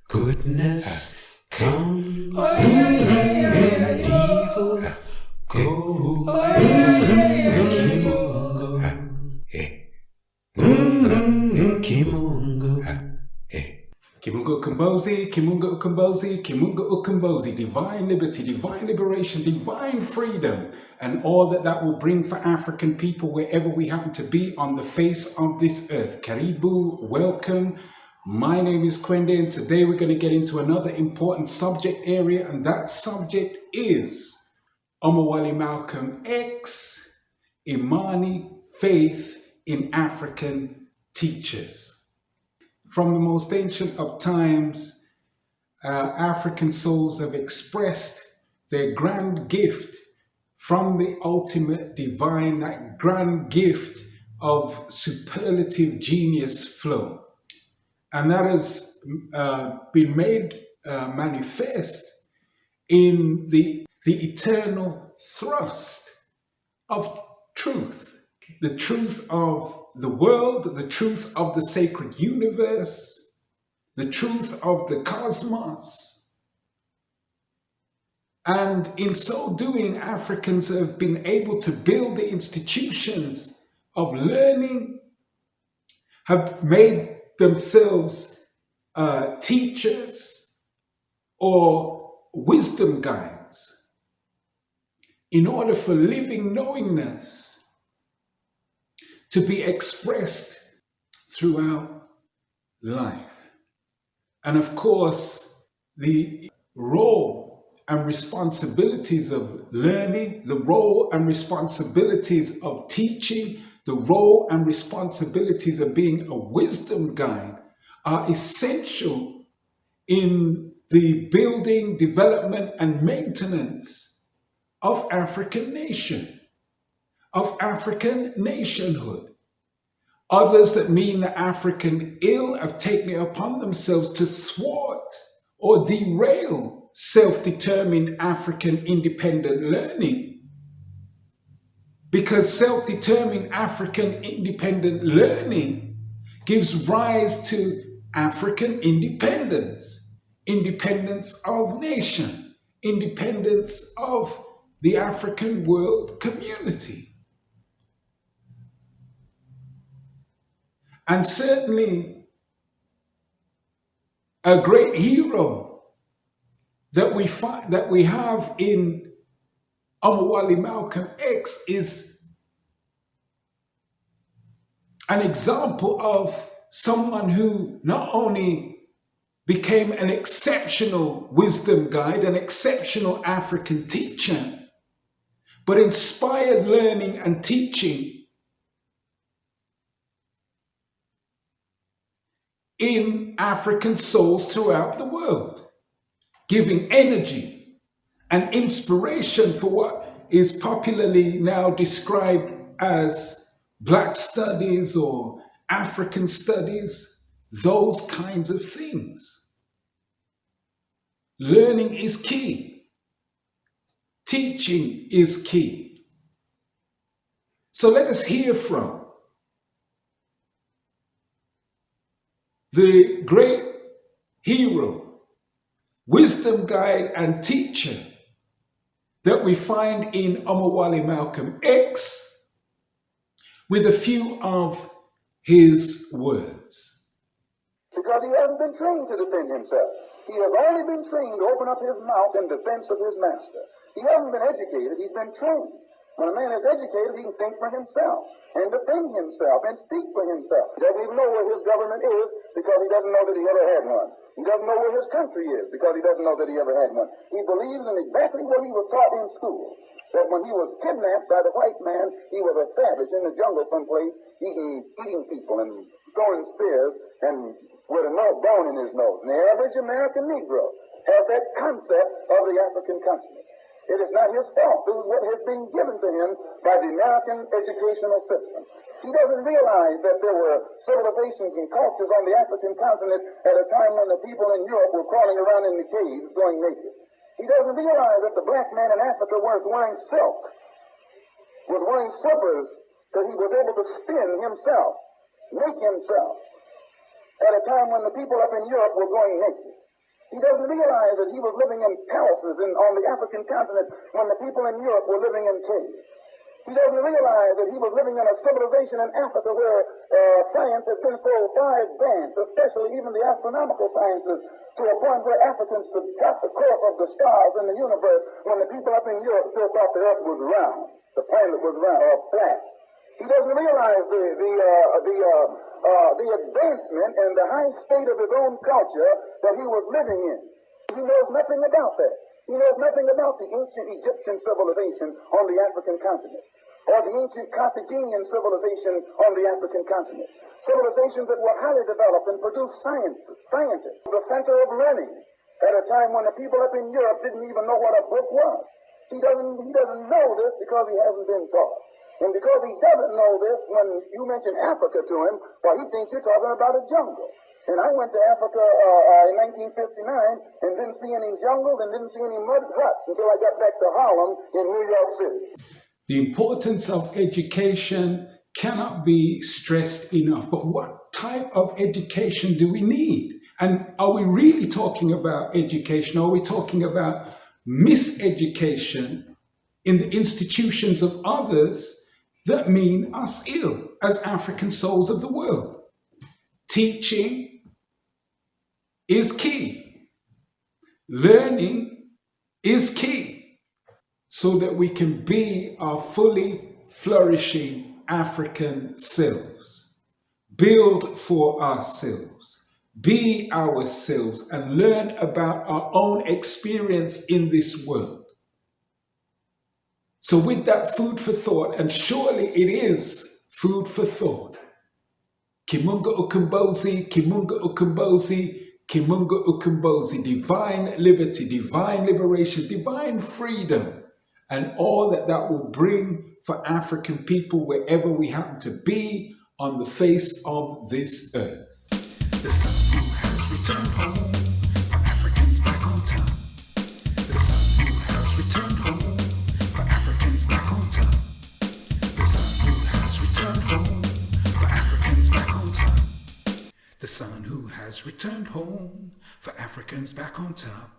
Goodness comes and evil goes. Kimunga Ukombozi, Kimunga Ukombozi, Kimunga Ukombozi, divine liberty, divine liberation, divine freedom, and all that will bring for African people wherever we happen to be on the face of this earth. Karibu, welcome. My name is Kwende, and today we're going to get into another important subject area, and that subject is Omowale Malcolm X, Imani, faith in African teachers. From the most ancient of times, African souls have expressed their grand gift from the ultimate divine, that grand gift of superlative genius flow. And that has been made manifest in the eternal thrust of truth, the truth of the world, the truth of the sacred universe, the truth of the cosmos. And in so doing, Africans have been able to build the institutions of learning, have made themselves teachers or wisdom guides in order for living knowingness to be expressed throughout life. And of course, the role and responsibilities of learning, the role and responsibilities of teaching, the role and responsibilities of being a wisdom guide are essential in the building, development, and maintenance of African nation, of African nationhood. Others that mean the African ill have taken it upon themselves to thwart or derail self-determined African independent learning, because self-determined African independent learning gives rise to African independence, independence of nation, independence of the African world community. And certainly a great hero that we have in Omowale Malcolm X is an example of someone who not only became an exceptional wisdom guide, an exceptional African teacher, but inspired learning and teaching in African souls throughout the world, giving energy and inspiration for what is popularly now described as Black studies or African studies, those kinds of things. Learning is key. Teaching is key. So let us hear from the great hero, wisdom guide, and teacher that we find in Omowale Malcolm X with a few of his words. Because he hasn't been trained to defend himself. He has only been trained to open up his mouth in defense of his master. He hasn't been educated, he's been trained. When a man is educated, he can think for himself and defend himself and speak for himself. He doesn't even know where his government is because he doesn't know that he ever had one. He doesn't know where his country is because he doesn't know that he ever had one. He believes in exactly what he was taught in school, that when he was kidnapped by the white man, he was a savage in the jungle someplace, eating people and throwing spears and with a bone in his nose. And the average American Negro has that concept of the African continent. It is not his fault. This is what has been given to him by the American educational system. He doesn't realize that there were civilizations and cultures on the African continent at a time when the people in Europe were crawling around in the caves going naked. He doesn't realize that the black man in Africa was wearing silk, was wearing slippers that he was able to spin himself, make himself, at a time when the people up in Europe were going naked. He doesn't realize that he was living in palaces on the African continent when the people in Europe were living in caves. He doesn't realize that he was living in a civilization in Africa where science has been so far advanced, especially even the astronomical sciences, to a point where Africans could plot the course of the stars in the universe when the people up in Europe still thought the earth was round, the planet was round or flat. He doesn't realize the advancement and the high state of his own culture that he was living in. He knows nothing about that. He knows nothing about the ancient Egyptian civilization on the African continent, or the ancient Carthaginian civilization on the African continent. Civilizations that were highly developed and produced scientists, the center of learning, at a time when the people up in Europe didn't even know what a book was. He doesn't know this because he hasn't been taught. And because he doesn't know this, when you mention Africa to him, well, he thinks you're talking about a jungle. And I went to Africa in 1959 and didn't see any jungles and didn't see any mud huts until I got back to Harlem in New York City. The importance of education cannot be stressed enough. But what type of education do we need? And are we really talking about education? Or are we talking about miseducation in the institutions of others that mean us ill as African souls of the world? Teaching is key. Learning is key so that we can be our fully flourishing African selves. Build for ourselves. Be ourselves and learn about our own experience in this world. So with that food for thought, and surely it is food for thought. Kimunga Ukombozi, Kimunga Ukombozi, Kimunga Ukombozi, divine liberty, divine liberation, divine freedom, and all that will bring for African people wherever we happen to be on the face of this earth. The sun who has returned home, for Africans back on top. The sun who has returned home, for Africans back on top. The sun who has returned home, for Africans back on top. The sun who has returned home, for Africans back on top.